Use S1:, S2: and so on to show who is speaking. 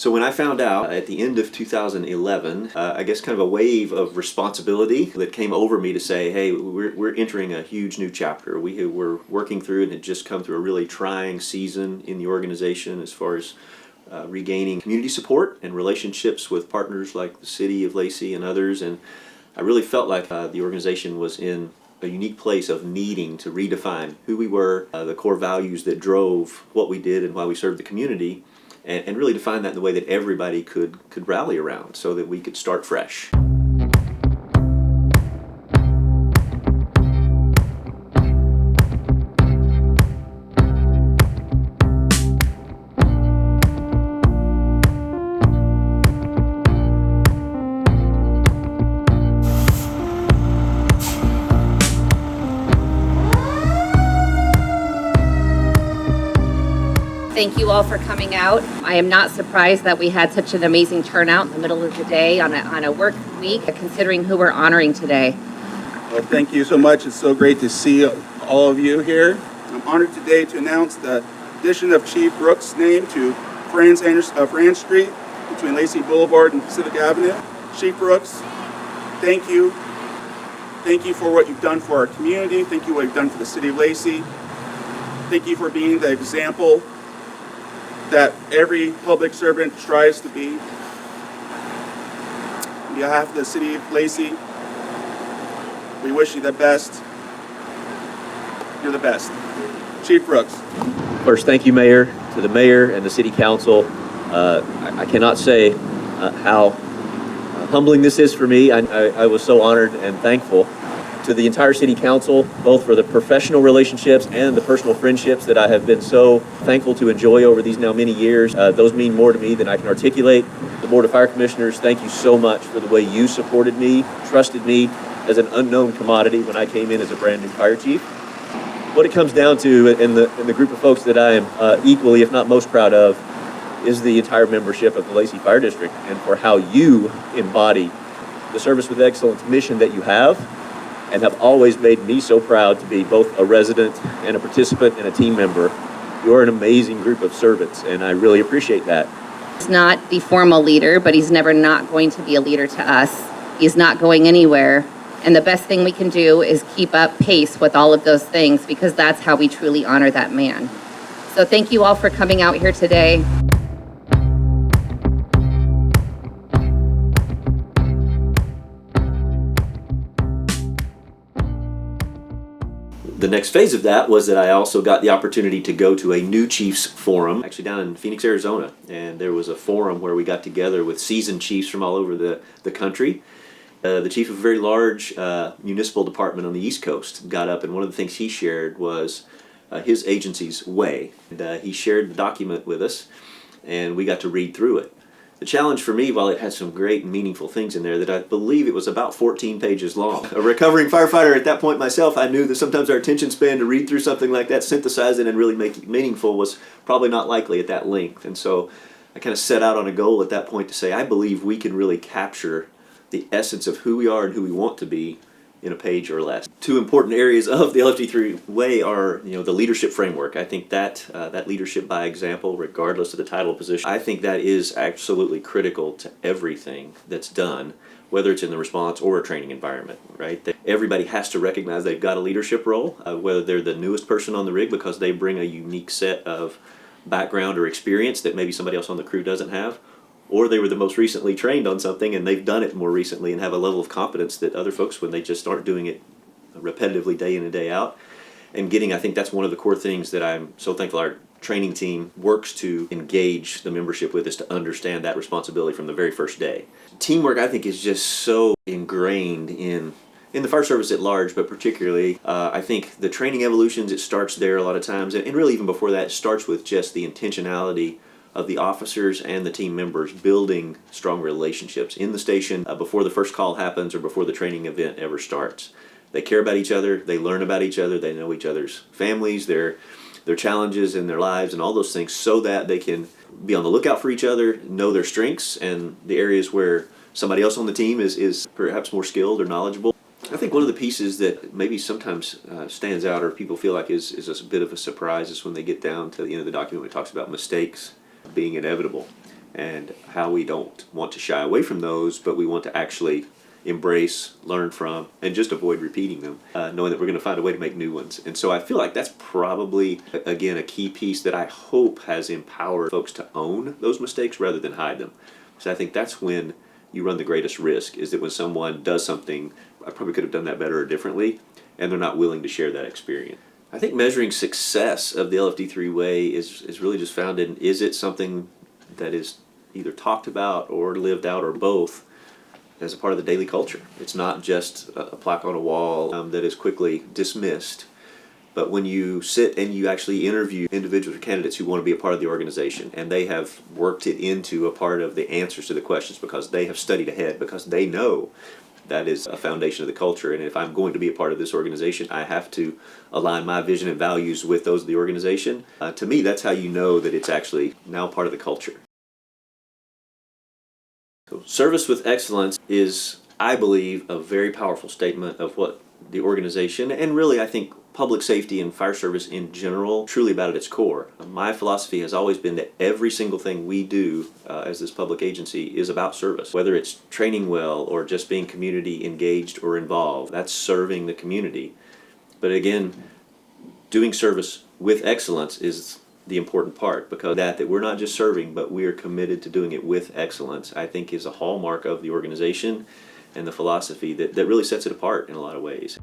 S1: So when I found out at the end of 2011, I guess kind of a wave of responsibility that came over me to say, hey, we're entering a huge new chapter. We were working through and had just come through a really trying season in the organization as far as regaining community support and relationships with partners like the city of Lacey and others. And I really felt like the organization was in a unique place of needing to redefine who we were, the core values that drove what we did and why we served the community, and really define that in the way that everybody could rally around so that we could start fresh.
S2: Thank you all for coming out. I am not surprised that we had such an amazing turnout in the middle of the day on a work week, considering who we're honoring today.
S3: Well, thank you so much. It's so great to see all of you here. I'm honored today to announce the addition of Chief Brooks' name to Franz Street between Lacey Boulevard and Pacific Avenue. Chief Brooks, thank you. Thank you for what you've done for our community. Thank you for what you've done for the city of Lacey. Thank you for being the example that every public servant strives to be. On behalf of the city of Lacey, we wish you the best. You're the best. Chief Brooks.
S1: First, thank you, Mayor, to the Mayor and the City Council. I cannot say how humbling this is for me. I was so honored and thankful. To the entire City Council, both for the professional relationships and the personal friendships that I have been so thankful to enjoy over these now many years. Those mean more to me than I can articulate. The Board of Fire Commissioners, thank you so much for the way you supported me, trusted me as an unknown commodity when I came in as a brand new fire chief. What it comes down to in the group of folks that I am equally, if not most proud of, is the entire membership of the Lacey Fire District and for how you embody the service with excellence mission that you have, and have always made me so proud to be both a resident and a participant and a team member. You're an amazing group of servants, and I really appreciate that.
S2: He's not the formal leader, but he's never not going to be a leader to us. He's not going anywhere, and the best thing we can do is keep up pace with all of those things, because that's how we truly honor that man. So thank you all for coming out here today.
S1: The next phase of that was that I also got the opportunity to go to a new Chiefs forum, actually down in Phoenix, Arizona. And there was a forum where we got together with seasoned chiefs from all over the country. The chief of a very large municipal department on the East Coast got up, and one of the things he shared was his agency's way. And he shared the document with us, and we got to read through it. The challenge for me, while it had some great and meaningful things in there, that I believe it was about 14 pages long. A recovering firefighter at that point myself, I knew that sometimes our attention span to read through something like that, synthesize it, and really make it meaningful was probably not likely at that length. And so I kind of set out on a goal at that point to say, I believe we can really capture the essence of who we are and who we want to be in a page or less. Two important areas of the LFD3 Way are, the leadership framework. I think that that leadership by example, regardless of the title position, I think that is absolutely critical to everything that's done, whether it's in the response or a training environment, right? That everybody has to recognize they've got a leadership role, whether they're the newest person on the rig because they bring a unique set of background or experience that maybe somebody else on the crew doesn't have, or they were the most recently trained on something and they've done it more recently and have a level of competence that other folks, when they just aren't doing it repetitively day in and day out. And I think that's one of the core things that I'm so thankful our training team works to engage the membership with, is to understand that responsibility from the very first day. Teamwork, I think, is just so ingrained in the fire service at large, but particularly, I think the training evolutions, it starts there a lot of times, and really even before that, it starts with just the intentionality of the officers and the team members building strong relationships in the station before the first call happens or before the training event ever starts. They care about each other, they learn about each other, they know each other's families, their challenges in their lives and all those things, so that they can be on the lookout for each other, know their strengths and the areas where somebody else on the team is perhaps more skilled or knowledgeable. I think one of the pieces that maybe sometimes stands out or people feel like is a bit of a surprise is when they get down to the end of the document when it talks about mistakes being inevitable. and how we don't want to shy away from those, but we want to actually embrace, learn from, and just avoid repeating them, knowing that we're going to find a way to make new ones. And so I feel like that's probably, again, a key piece that I hope has empowered folks to own those mistakes rather than hide them. So I think that's when you run the greatest risk, is that when someone does something, I probably could have done that better or differently, and they're not willing to share that experience. I think measuring success of the LFD3 Way is really just found in, is it something that is either talked about or lived out or both as a part of the daily culture. It's not just a plaque on a wall that is quickly dismissed, but when you sit and you actually interview individuals or candidates who want to be a part of the organization, and they have worked it into a part of the answers to the questions because they have studied ahead, because they know that is a foundation of the culture, and if I'm going to be a part of this organization, I have to align my vision and values with those of the organization. To me, that's how you know that it's actually now part of the culture. So service with excellence is, I believe, a very powerful statement of what the organization, and really I think public safety and fire service in general, truly about at its core. My philosophy has always been that every single thing we do as this public agency is about service. Whether it's training well or just being community engaged or involved, that's serving the community. But again, doing service with excellence is the important part, because that we're not just serving, but we are committed to doing it with excellence, I think is a hallmark of the organization and the philosophy that really sets it apart in a lot of ways.